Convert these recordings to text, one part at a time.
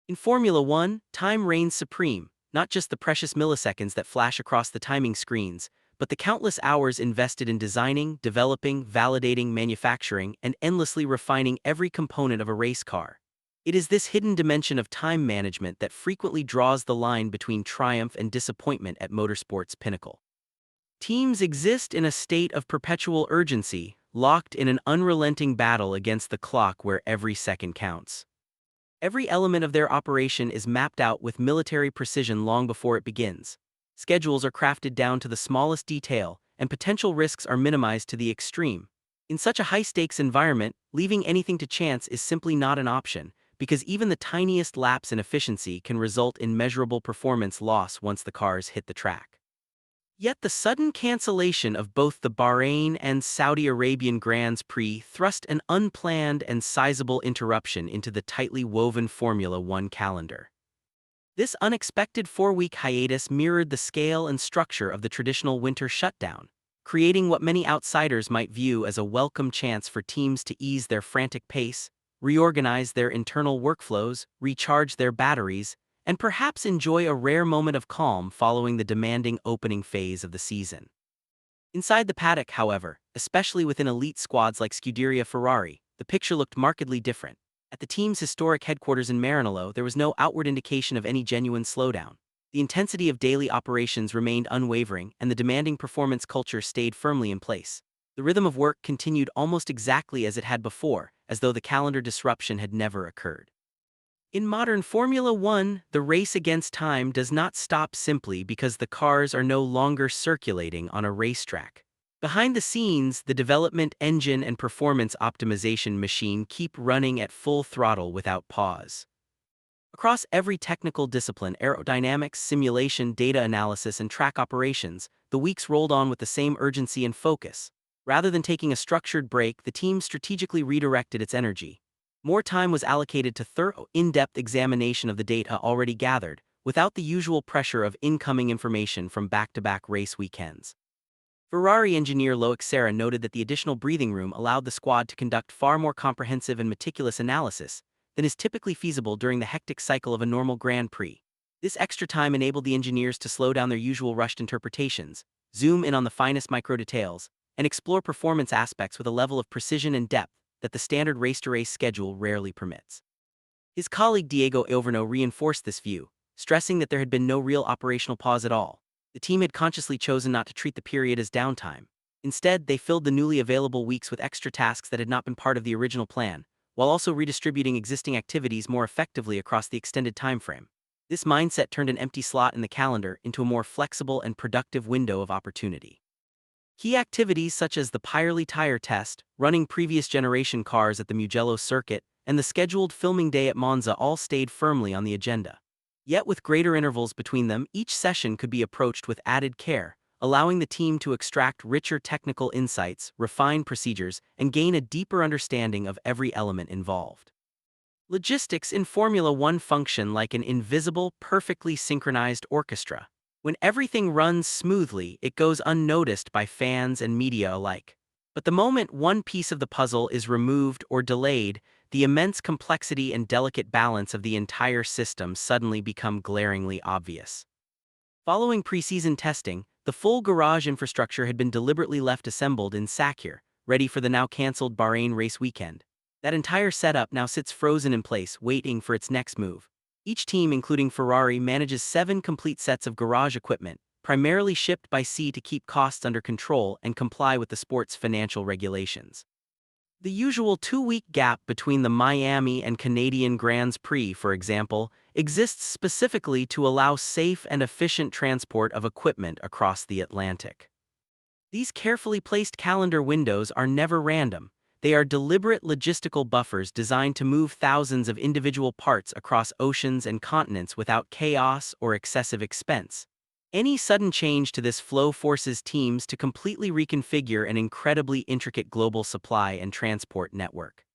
In Formula One, time reigns supreme, not just the precious milliseconds that flash across the timing screens, but the countless hours invested in designing, developing, validating, manufacturing, and endlessly refining every component of a race car. It is this hidden dimension of time management that frequently draws the line between triumph and disappointment at motorsport's pinnacle. Teams exist in a state of perpetual urgency, locked in an unrelenting battle against the clock where every second counts. Every element of their operation is mapped out with military precision long before it begins. Schedules are crafted down to the smallest detail, and potential risks are minimized to the extreme. In such a high-stakes environment, leaving anything to chance is simply not an option, because even the tiniest lapse in efficiency can result in measurable performance loss once the cars hit the track. Yet the sudden cancellation of both the Bahrain and Saudi Arabian Grands Prix thrust an unplanned and sizable interruption into the tightly woven Formula One calendar. This unexpected 4-week hiatus mirrored the scale and structure of the traditional winter shutdown, creating what many outsiders might view as a welcome chance for teams to ease their frantic pace, reorganize their internal workflows, recharge their batteries, and perhaps enjoy a rare moment of calm following the demanding opening phase of the season. Inside the paddock, however, especially within elite squads like Scuderia Ferrari, the picture looked markedly different. At the team's historic headquarters in Maranello, there was no outward indication of any genuine slowdown. The intensity of daily operations remained unwavering, and the demanding performance culture stayed firmly in place. The rhythm of work continued almost exactly as it had before, as though the calendar disruption had never occurred. In modern Formula One, the race against time does not stop simply because the cars are no longer circulating on a racetrack. Behind the scenes, the development engine and performance optimization machine keep running at full throttle without pause. Across every technical discipline, aerodynamics, simulation, data analysis, and track operations, the weeks rolled on with the same urgency and focus. Rather than taking a structured break, the team strategically redirected its energy. More time was allocated to thorough, in-depth examination of the data already gathered, without the usual pressure of incoming information from back-to-back race weekends. Ferrari engineer Leclerc noted that the additional breathing room allowed the squad to conduct far more comprehensive and meticulous analysis than is typically feasible during the hectic cycle of a normal Grand Prix. This extra time enabled the engineers to slow down their usual rushed interpretations, zoom in on the finest micro-details, and explore performance aspects with a level of precision and depth that the standard race-to-race schedule rarely permits. His colleague Diego Overno reinforced this view, stressing that there had been no real operational pause at all. The team had consciously chosen not to treat the period as downtime. Instead, they filled the newly available weeks with extra tasks that had not been part of the original plan, while also redistributing existing activities more effectively across the extended timeframe. This mindset turned an empty slot in the calendar into a more flexible and productive window of opportunity. Key activities such as the Pirelli tire test, running previous generation cars at the Mugello circuit, and the scheduled filming day at Monza all stayed firmly on the agenda. Yet with greater intervals between them, each session could be approached with added care, allowing the team to extract richer technical insights, refine procedures, and gain a deeper understanding of every element involved. Logistics in Formula One function like an invisible, perfectly synchronized orchestra. When everything runs smoothly, it goes unnoticed by fans and media alike. But the moment one piece of the puzzle is removed or delayed, the immense complexity and delicate balance of the entire system suddenly become glaringly obvious. Following pre-season testing, the full garage infrastructure had been deliberately left assembled in Sakhir, ready for the now cancelled Bahrain race weekend. That entire setup now sits frozen in place, waiting for its next move. Each team, including Ferrari, manages 7 complete sets of garage equipment, primarily shipped by sea to keep costs under control and comply with the sport's financial regulations. The usual 2-week gap between the Miami and Canadian Grands Prix, for example, exists specifically to allow safe and efficient transport of equipment across the Atlantic. These carefully placed calendar windows are never random. They are deliberate logistical buffers designed to move thousands of individual parts across oceans and continents without chaos or excessive expense. Any sudden change to this flow forces teams to completely reconfigure an incredibly intricate global supply and transport network.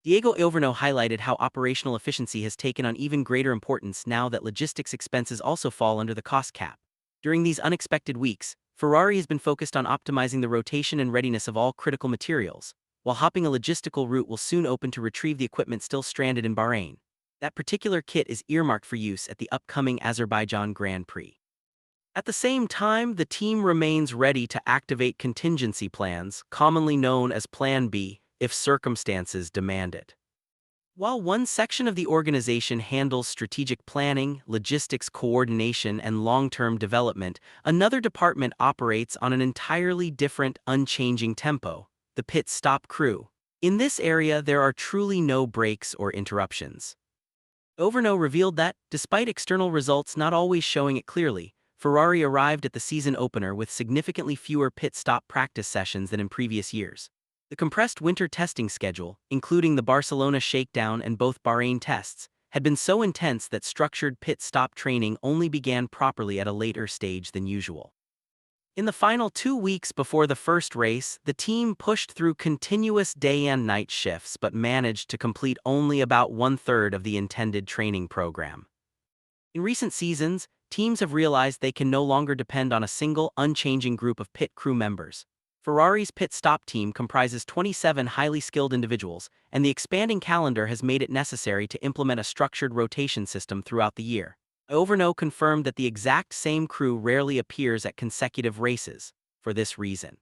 Diego Overno highlighted how operational efficiency has taken on even greater importance now that logistics expenses also fall under the cost cap. During these unexpected weeks, Ferrari has been focused on optimizing the rotation and readiness of all critical materials, while hopping a logistical route will soon open to retrieve the equipment still stranded in Bahrain. That particular kit is earmarked for use at the upcoming Azerbaijan Grand Prix. At the same time, the team remains ready to activate contingency plans, commonly known as Plan B, if circumstances demand it. While one section of the organization handles strategic planning, logistics coordination, and long-term development, another department operates on an entirely different, unchanging tempo: the pit stop crew. In this area, there are truly no breaks or interruptions. Overno revealed that, despite external results not always showing it clearly, Ferrari arrived at the season opener with significantly fewer pit stop practice sessions than in previous years. The compressed winter testing schedule, including the Barcelona shakedown and both Bahrain tests, had been so intense that structured pit stop training only began properly at a later stage than usual. In the final 2 weeks before the first race, the team pushed through continuous day and night shifts but managed to complete only about one-third of the intended training program. In recent seasons, teams have realized they can no longer depend on a single, unchanging group of pit crew members. Ferrari's pit stop team comprises 27 highly skilled individuals, and the expanding calendar has made it necessary to implement a structured rotation system throughout the year. Overno confirmed that the exact same crew rarely appears at consecutive races, for this reason.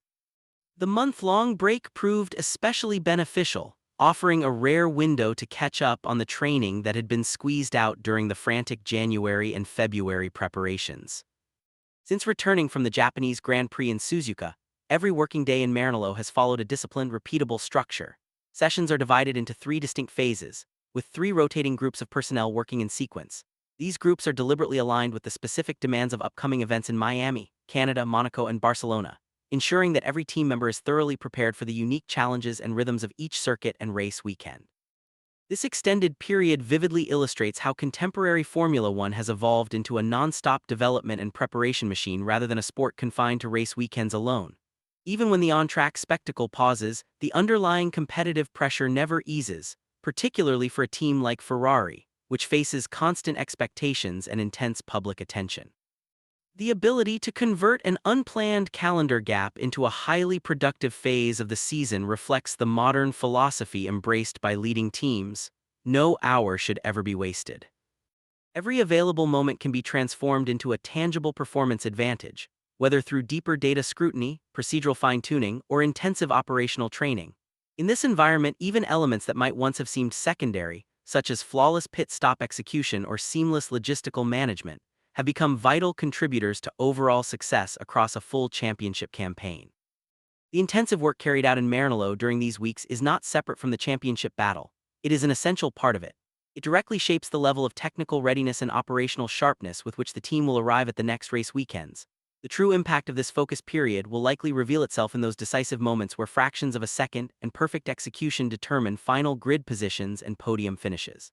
The month-long break proved especially beneficial, offering a rare window to catch up on the training that had been squeezed out during the frantic January and February preparations. Since returning from the Japanese Grand Prix in Suzuka, every working day in Maranello has followed a disciplined, repeatable structure. Sessions are divided into 3 distinct phases, with 3 rotating groups of personnel working in sequence. These groups are deliberately aligned with the specific demands of upcoming events in Miami, Canada, Monaco, and Barcelona, ensuring that every team member is thoroughly prepared for the unique challenges and rhythms of each circuit and race weekend. This extended period vividly illustrates how contemporary Formula One has evolved into a non-stop development and preparation machine rather than a sport confined to race weekends alone. Even when the on-track spectacle pauses, the underlying competitive pressure never eases, particularly for a team like Ferrari, which faces constant expectations and intense public attention. The ability to convert an unplanned calendar gap into a highly productive phase of the season reflects the modern philosophy embraced by leading teams: no hour should ever be wasted. Every available moment can be transformed into a tangible performance advantage, whether through deeper data scrutiny, procedural fine-tuning, or intensive operational training. In this environment, even elements that might once have seemed secondary, such as flawless pit stop execution or seamless logistical management, have become vital contributors to overall success across a full championship campaign. The intensive work carried out in Maranello during these weeks is not separate from the championship battle. It is an essential part of it. It directly shapes the level of technical readiness and operational sharpness with which the team will arrive at the next race weekends. The true impact of this focused period will likely reveal itself in those decisive moments where fractions of a second and perfect execution determine final grid positions and podium finishes.